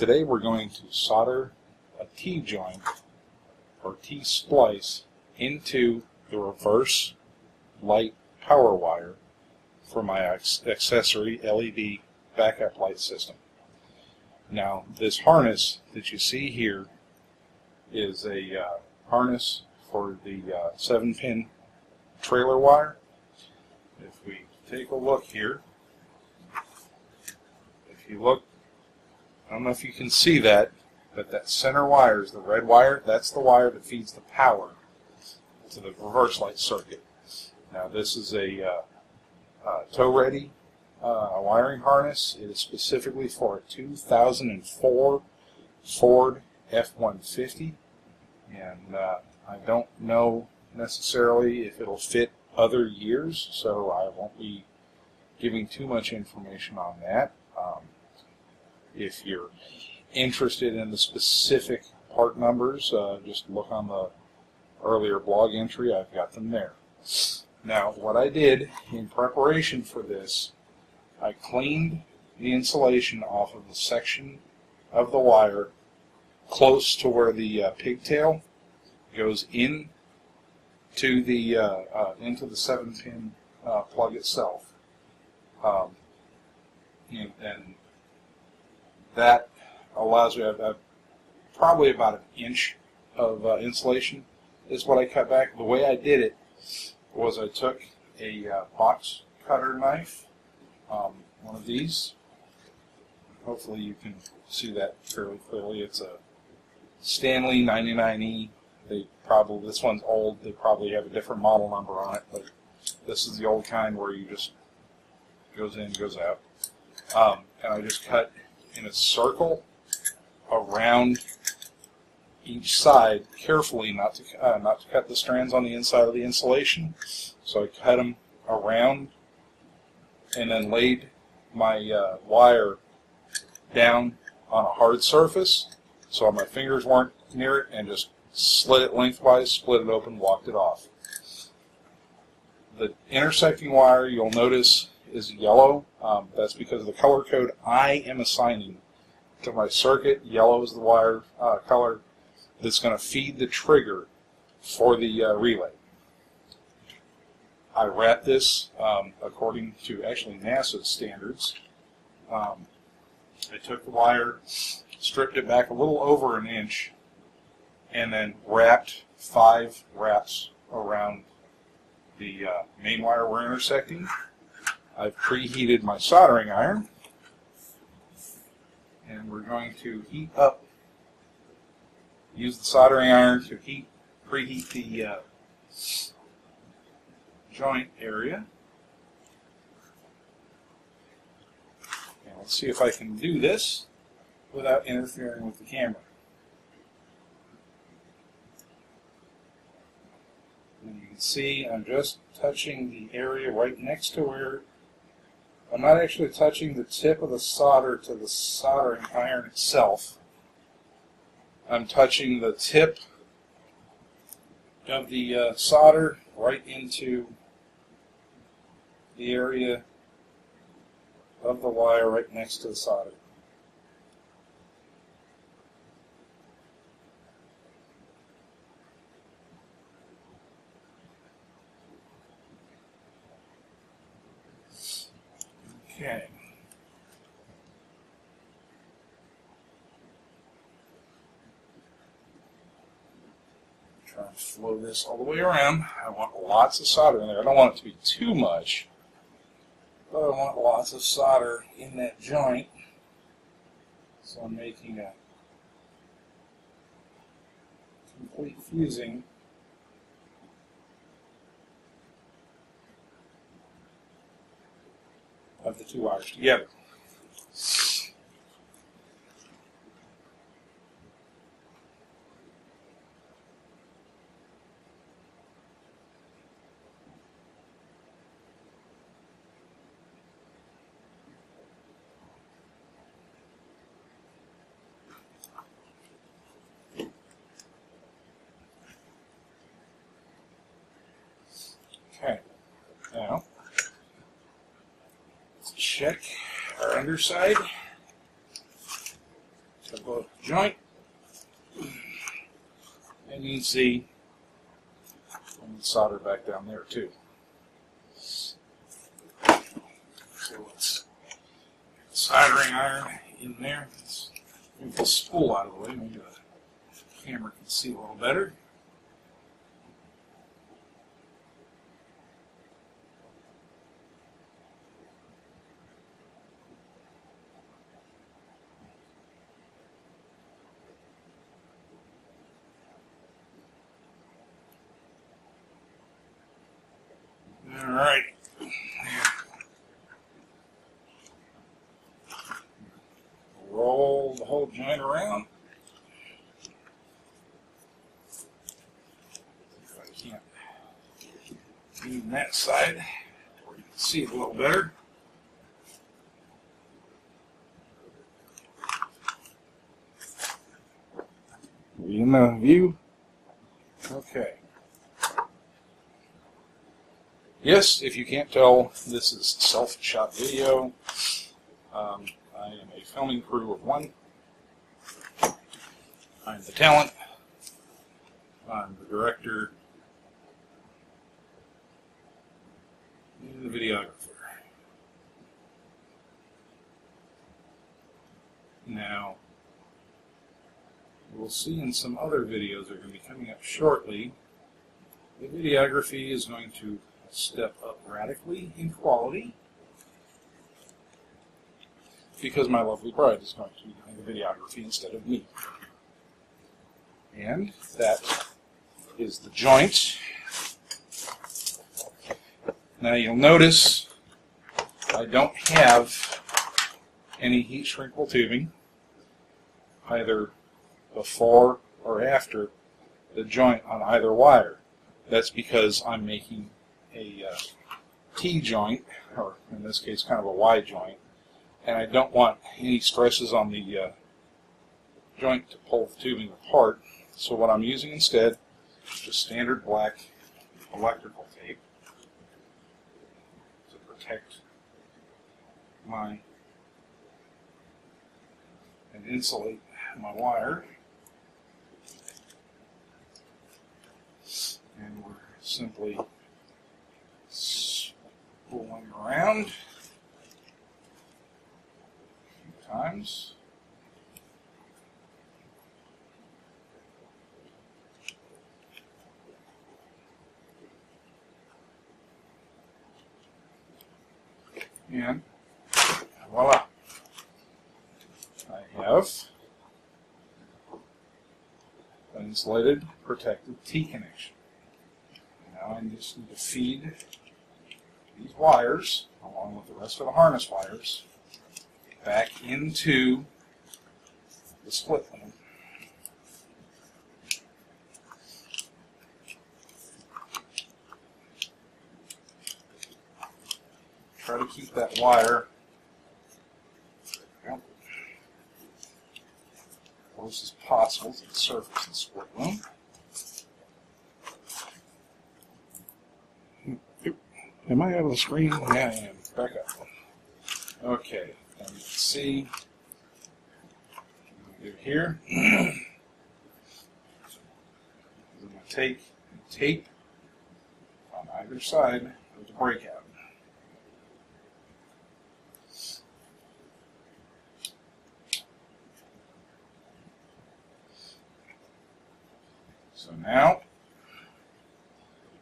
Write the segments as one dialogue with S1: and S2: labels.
S1: Today we're going to solder a T-joint or T-splice into the reverse light power wire for my accessory LED backup light system. Now, this harness that you see here is a harness for the 7-pin trailer wire. If we take a look here, if you look, I don't know if you can see that, but that center wire is the red wire. That's the wire that feeds the power to the reverse light circuit. Now, this is a tow-ready wiring harness. It is specifically for a 2004 Ford F150, and I don't know necessarily if it'll fit other years, so I won't be giving too much information on that. If you're interested in the specific part numbers, just look on the earlier blog entry. I've got them there. Now, what I did in preparation for this, I cleaned the insulation off of the section of the wire close to where the pigtail goes in to the 7-pin plug itself, and that allows me to have probably about an inch of insulation is what I cut back. The way I did it was I took a box cutter knife, one of these. Hopefully you can see that fairly clearly. It's a Stanley 99E. This one's old. They probably have a different model number on it, but this is the old kind where you just goes in, goes out. And I just cut in a circle around each side carefully, not to cut the strands on the inside of the insulation. So I cut them around and then laid my wire down on a hard surface so my fingers weren't near it, and just slit it lengthwise, split it open, walked it off. The intersecting wire, you'll notice, is yellow. That's because of the color code I am assigning to my circuit. Yellow is the wire color that's going to feed the trigger for the relay. I wrapped this according to actually NASA's standards. I took the wire, stripped it back a little over an inch, and then wrapped 5 wraps around the main wire we're intersecting. I've preheated my soldering iron, and we're going to use the soldering iron to preheat the joint area. And let's see if I can do this without interfering with the camera. And you can see I'm just touching the area right next to where I'm not actually touching the tip of the solder to the soldering iron itself. I'm touching the tip of the solder right into the area of the wire right next to the solder. Okay. Try and flow this all the way around. I want lots of solder in there. I don't want it to be too much, but I want lots of solder in that joint. So I'm making a complete fusing of the 2 wires together. Okay, now let's check our underside. So explode joint. And you can see I'm soldered back down there too. So let's get the soldering iron in there. Let's move the spool out of the way. Maybe the camera can see a little better. Alright. Roll the whole joint around. If I can't move that side where you can see it a little better. In the view. Okay. Yes, if you can't tell, this is self-shot video. I am a filming crew of one. I'm the talent. I'm the director. And the videographer. Now, we'll see in some other videos that are going to be coming up shortly, the videography is going to step up radically in quality because my lovely bride is going to be doing the videography instead of me. And that is the joint. Now you'll notice I don't have any heat shrinkable tubing either before or after the joint on either wire. That's because I'm making a T-joint, or in this case kind of a Y-joint, and I don't want any stresses on the joint to pull the tubing apart. So what I'm using instead is just standard black electrical tape to protect and insulate my wire. And we're simply spooling around a few times. And voila! I have an insulated protected T connection. Now I just need to feed these wires, along with the rest of the harness wires, back into the split lane. Try to keep that wire close as possible to the surface of the split loom. Am I out of the screen? Yeah, I am. Back up. Okay, and you can see here. I'm going to take tape on either side of the breakout. So now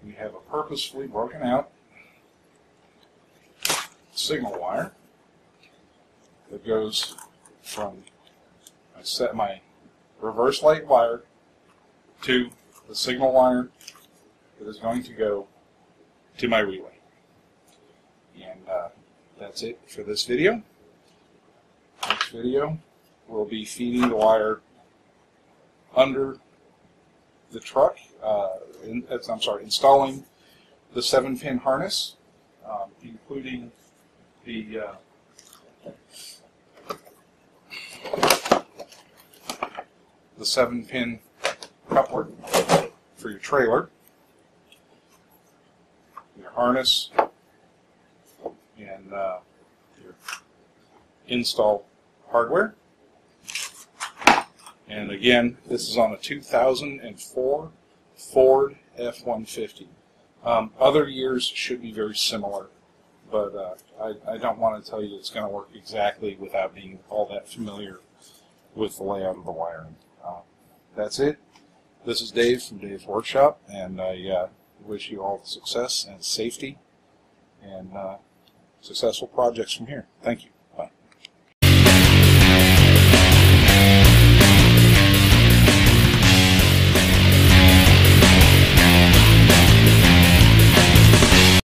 S1: we have a purposefully broken out signal wire that goes from I set my reverse light wire to the signal wire that is going to go to my relay. And that's it for this video. Next video we'll be feeding the wire under the truck, installing the 7-pin harness, including the the 7-pin coupler for your trailer, your harness, and your install hardware. And again, this is on a 2004 Ford F150. Other years should be very similar, but I don't want to tell you it's going to work exactly without being all that familiar with the layout of the wiring. That's it. This is Dave from Dave's Workshop, and I wish you all success and safety and successful projects from here. Thank you.